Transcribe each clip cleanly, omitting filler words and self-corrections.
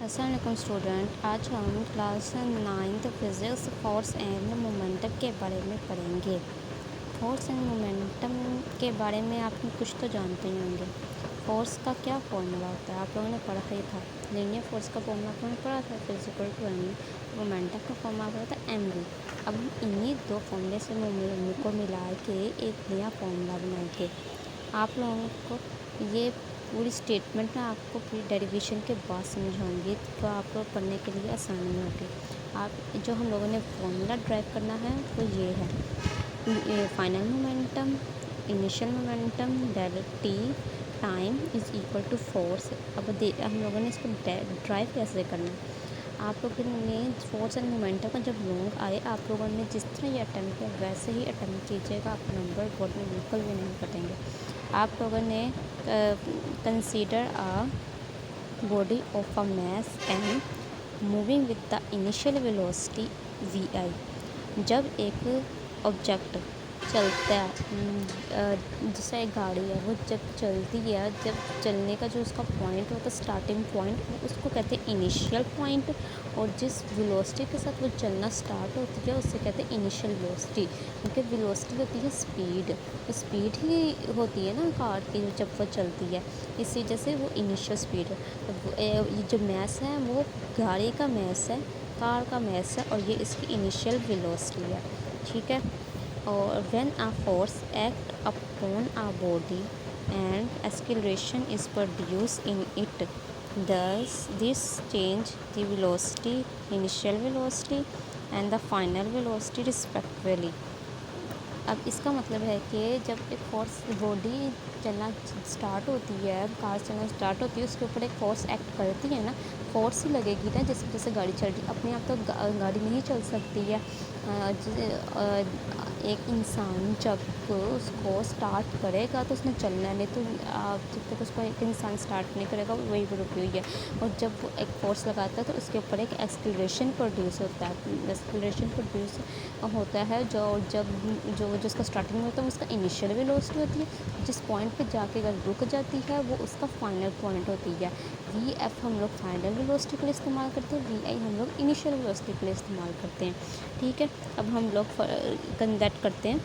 अस्सलाम वालेकुम स्टूडेंट, आज हम class 9th physics force and momentum के बारे में पढ़ेंगे। फोर्स एंड मोमेंटम के बारे में आप कुछ तो जानते ही होंगे। फोर्स का क्या फॉर्मूला होता है, आप लोगों ने पढ़ा ही था। लीनियर फोर्स का फॉर्मूला आप लोगों ने पढ़ा था, फिजिकल टू एम। मोमेंटम का फॉर्मूला पढ़ा था एम वी। अब हम इन्हीं दो फॉर्मूले से को मिला के एक नया फॉर्मूला बनाएंगे। आप लोगों को ये पूरी स्टेटमेंट में आपको पूरी डेरिवेशन के बाद समझाऊंगी, तो आप लोग पढ़ने के लिए आसानी होगी। आप जो हम लोगों ने फॉर्मूला ड्राइव करना है वो ये है, final momentum, initial momentum, del T time is equal to force. अब हम लोगों ने इसको ड्राइव कैसे करना है। आप लोगों ने फोर्स एंड मोमेंटम का जब लॉन्ग आए, आप लोगों ने जिस तरह ये अटैम्प्ट किया वैसे ही अटैम्प्ट कीजिएगा। आप नंबर बोर्ड में बिल्कुल भी नहीं कटेंगे। आप लोगों ने consider a body of a mass M moving with the initial velocity V I. जब एक ऑब्जेक्ट चलता है, जैसे एक गाड़ी है, वो जब चलती है, जब चलने का जो उसका पॉइंट होता है, स्टार्टिंग पॉइंट, उसको कहते हैं इनिशियल पॉइंट। और जिस वेलोसिटी के साथ वो चलना स्टार्ट होती है उससे कहते हैं इनिशियल वेलोसिटी। क्योंकि वेलोसिटी होती है स्पीड, स्पीड ही होती है ना कार की जब वो चलती है, इस वजह से वो इनिशियल स्पीड है। ये जो मैस है वो गाड़ी का मैस है, कार का मैस है, और ये इसकी इनिशियल वेलोसिटी है। ठीक है। और when a force act upon a body and acceleration is produced in it, thus this change the velocity, initial velocity and the final velocity respectively। अब इसका मतलब है कि जब एक फोर्स बॉडी चलना स्टार्ट होती है, कार चलना स्टार्ट होती है, उसके ऊपर एक फोर्स एक्ट करती है ना, फोर्स ही लगेगी ना। जैसे जैसे गाड़ी चल रही, अपने आप तो गाड़ी नहीं चल सकती है। एक इंसान जब उसको स्टार्ट करेगा तो उसने चलना है, नहीं तो जब तक उसको एक इंसान स्टार्ट नहीं करेगा वही रुकी हुई है। और जब वो एक फोर्स लगाता है तो उसके ऊपर एक एक्सेलरेशन प्रोड्यूस होता है। एक्सेलरेशन प्रोड्यूस होता है जो जिसका स्टार्टिंग में होता है उसका इनिशियल वेलोसिटी होती है। जिस पॉइंट पे जाके अगर रुक जाती है वो उसका फाइनल पॉइंट होती है। वी एफ हम लोग फाइनल वेलोसिटी के लिए इस्तेमाल करते हैं, वी आई हम लोग इनिशियल वेलोसिटी के लिए इस्तेमाल करते हैं। ठीक है। अब हम लोग कंडक्ट करते हैं।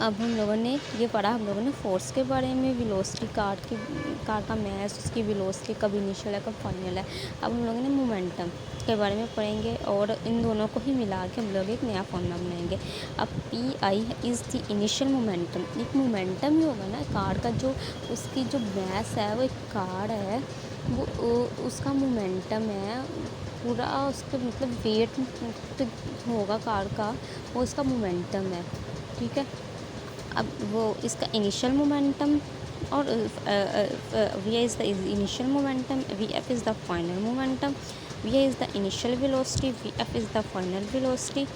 अब हम लोगों ने ये पढ़ा, हम लोगों ने फोर्स के बारे में, वेलोसिटी कार का मैस, उसकी वेलोसिटी कब इनिशियल है कब फाइनल है। अब हम लोगों ने मोमेंटम के बारे में पढ़ेंगे और इन दोनों को ही मिला के हम लोग एक नया फॉर्मूला बनाएंगे। अब P I is the initial momentum. एक मोमेंटम ही होगा ना कार का, जो उसकी जो मैस है, वो एक कार है, वो उसका मोमेंटम है पूरा, उसका मतलब वेट होगा कार का, वो उसका मोमेंटम है। ठीक है। अब वो इसका इनिशियल मोमेंटम और V is the initial momentum, V F is the final momentum, V is the initial velocity, V F is the final velocity.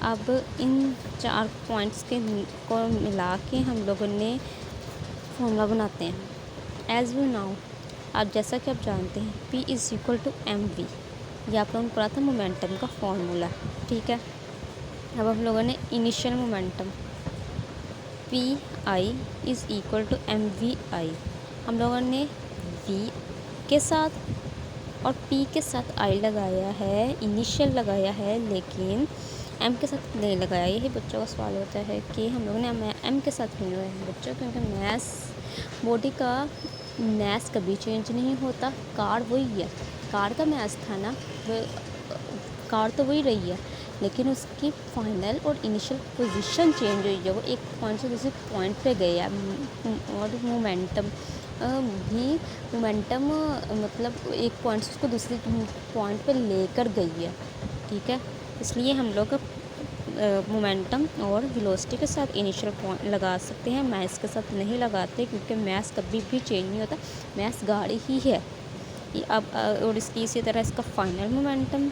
अब इन चार पॉइंट्स को मिला के हम लोगों ने फॉर्मूला बनाते हैं। एज वी नाउ, आप जैसा कि आप जानते हैं, P is equal to M V. ये आप लोगों ने पढ़ा था मोमेंटम का फॉर्मूला। ठीक है। अब हम लोगों ने initial momentum P I is equal to M V I, हम लोगों ने वी के साथ और पी के साथ आई लगाया है, इनिशियल लगाया है, लेकिन एम के साथ नहीं लगाया। यही बच्चों का सवाल होता है कि हम लोगों ने एम के साथ क्यों लगाया है बच्चों, क्योंकि मैस बॉडी का मैस कभी चेंज नहीं होता। कार वही है, कार का मैस था ना, कार तो वही रही है, लेकिन उसकी फाइनल और इनिशियल पोजीशन चेंज हुई है। वो एक पॉइंट से दूसरे पॉइंट पे गए हैं। और मोमेंटम भी, मोमेंटम मतलब एक पॉइंट से उसको दूसरे पॉइंट पे लेकर गई है। ठीक है। इसलिए हम लोग मोमेंटम और वेलोसिटी के साथ इनिशियल पॉइंट लगा सकते हैं, मैस के साथ नहीं लगाते, क्योंकि मैस कभी भी चेंज नहीं होता, मैस गाड़ी ही है। अब और इसकी इसी तरह इसका फाइनल मोमेंटम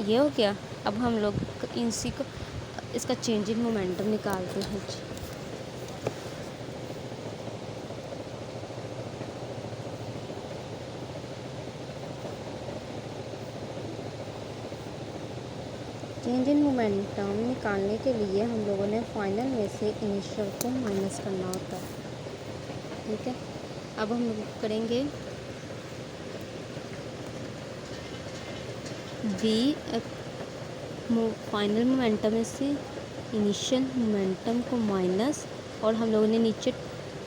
ये हो गया। अब हम लोग इसी को इसका चेंज इन मोमेंटम निकालते हैं। चेंज इन मोमेंटम निकालने के लिए हम लोगों ने फाइनल में से इनिशियल को माइनस करना होता है। ठीक है। अब हम करेंगे वी फाइनल मोमेंटम में से इनिशियल मोमेंटम को माइनस, और हम लोगों ने नीचे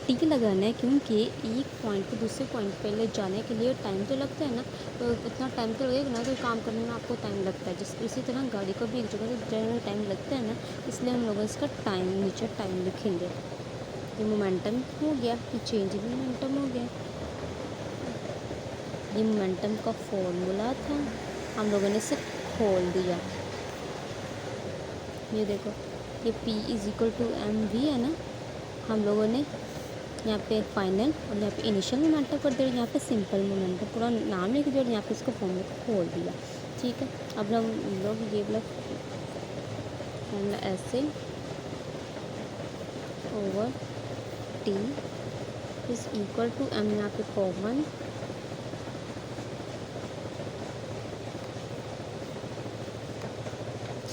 टी लगाना है, क्योंकि एक पॉइंट को दूसरे पॉइंट पे ले जाने के लिए टाइम तो लगता है ना, तो उतना टाइम तो लगेगा ना, तो काम करने में आपको टाइम लगता है। जिस इसी तरह गाड़ी को भी एक जगह से जाने में टाइम लगता है ना, इसलिए हम लोग इसका टाइम नीचे टाइम लिखेंगे। ये मोमेंटम हो गया, ये चेंज इन मोमेंटम हो गया। ये मोमेंटम का फॉर्मूला था, हम लोगों ने इसे खोल दिया। ये देखो, ये P = mv है ना, हम लोगों ने यहाँ पे फाइनल और यहाँ पे इनिशियल मोमेंटम कर दिया, यहाँ पे सिंपल मोमेंटम पूरा नाम लिख दिया और यहाँ पे इसको फॉर्मूला को खोल दिया। ठीक है, अब हम लोग ये वाला फॉर्मूला ऐसे ओवर T = m, यहाँ पे कॉमन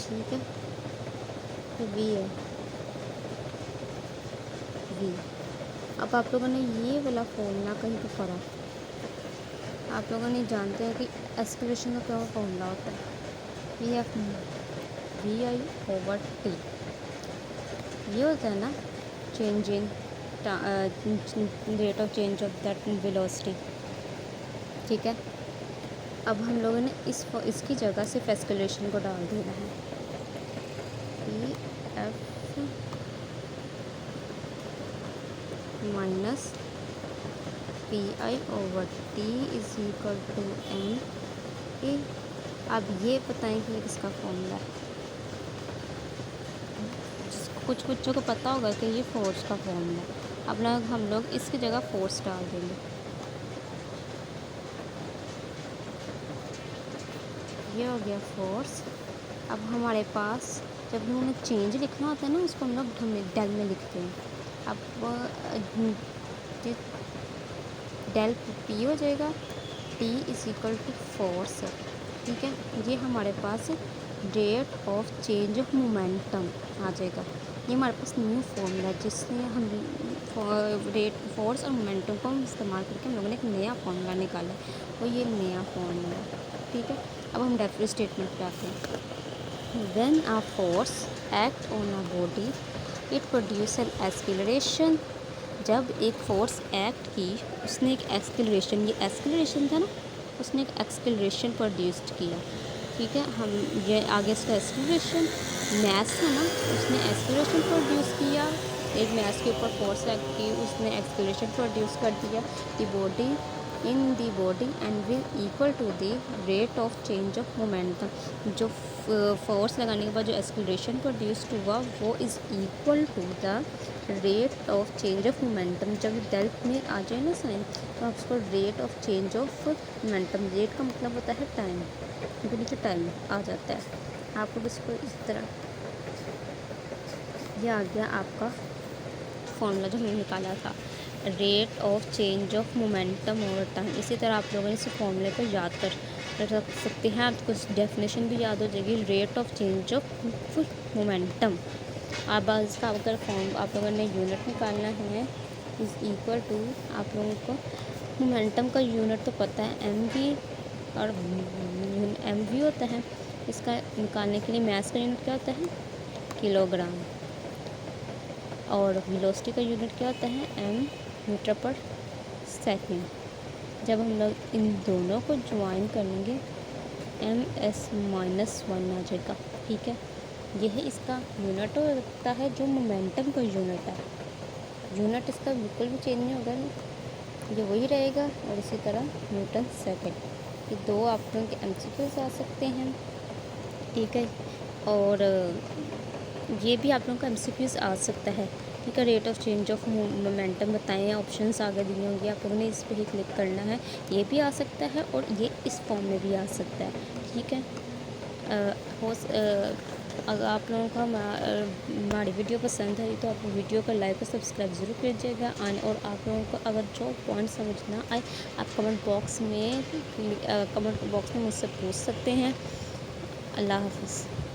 ठीक है, तो V है V। अब आप लोगों ने ये वाला फॉर्मूला कहीं पर पढ़ा, आप लोगों ने जानते हैं कि एक्सेलरेशन का क्या फॉर्मूला होता है, VI/T। ये होता है ना change in rate of change of that velocity. ठीक है, अब हम लोगों ने इसकी जगह सिर्फ एक्सेलरेशन को डाल देना है, EF माइनस PI/T = m। अब ये बताएं कि ये किसका फॉर्मूला है। कुछ बच्चों को पता होगा कि ये फोर्स का फॉर्मूला है। अब हम लोग इसकी जगह फोर्स डाल देंगे। ये हो गया फोर्स। अब हमारे पास जब हमें चेंज लिखना होता है ना, उसको हम लोग डेल में लिखते हैं। अब डेल P हो जाएगा, T = फोर्स है। ठीक है, ये हमारे पास rate of change of momentum आ जाएगा। ये हमारे पास न्यू फॉर्मूला है, जिसमें हम रेट फोर्स और मोमेंटम को हम इस्तेमाल करके हम लोगों ने एक नया फॉर्मूला निकाला है, और ये नया फॉर्मूला है। ठीक है, अब हम डेफिनेट स्टेटमेंट पे आते हैं। When a force act on a body it produce an acceleration. जब एक फोर्स एक्ट की, उसने एक एक्सीलरेशन, ये एक्सीलरेशन था ना, उसने एक एक्सीलरेशन प्रोड्यूस किया। ठीक है, हम ये आगे इसका एक्सीलरेशन मैस है ना, उसने एक्सीलरेशन प्रोड्यूस किया। एक मैस के ऊपर फोर्स एक्ट की, उसने एक्सीलरेशन प्रोड्यूस कर दिया। The body in the body and will equal to the rate of change of momentum. जो फोर्स लगाने के बाद जो एक्सीलरेशन प्रोड्यूस हुआ, वो is equal to the rate of change of momentum. जब डेल्ट में आ जाए ना साइन, तो आप उसको rate of change of momentum, rate का मतलब होता है टाइम, क्योंकि नीचे टाइम आ जाता है। आप लोग इसको इस तरह, ये आ गया आपका फॉर्मूला जो हमने निकाला था, rate of change of momentum over time. इसी तरह आप लोगों ने इस फॉर्मूले को याद कर रख सकते हैं। आपको डेफिनेशन भी याद हो जाएगी, rate of change of momentum. अब इसका अगर फॉर्म आप लोगों ने यूनिट निकालना है, इज़ इक्वल टू, आप लोगों को मोमेंटम का यूनिट तो पता है MV, और MV होता है। इसका निकालने के लिए मास का यूनिट क्या होता है, किलोग्राम, और वेलोसिटी का यूनिट क्या होता है, m/s। जब हम लोग इन दोनों को ज्वाइन करेंगे, ms-1 आ जाएगा। ठीक है, यह इसका यूनिट होता है, जो मोमेंटम का यूनिट है। यूनिट इसका बिल्कुल भी चेंज नहीं होगा, ये वही रहेगा। और इसी तरह न्यूटन सेकंड। ये दो आप लोगों के MCQs आ सकते हैं। ठीक है, और ये भी आप लोगों का MCQs आ सकता है। ठीक है, rate of change of momentum बताएं, ऑप्शंस आगे दिए होंगे, आप लोगों ने इस पर ही क्लिक करना है। ये भी आ सकता है और ये इस फॉर्म में भी आ सकता है। ठीक है, अगर आप लोगों को हमारी वीडियो पसंद आई तो आप वीडियो को लाइक और सब्सक्राइब ज़रूर कीजिएगा। और आप लोगों को अगर जो पॉइंट समझ ना आए, आप कमेंट बॉक्स में मुझसे पूछ सकते हैं। अल्लाह हाफ़िज़।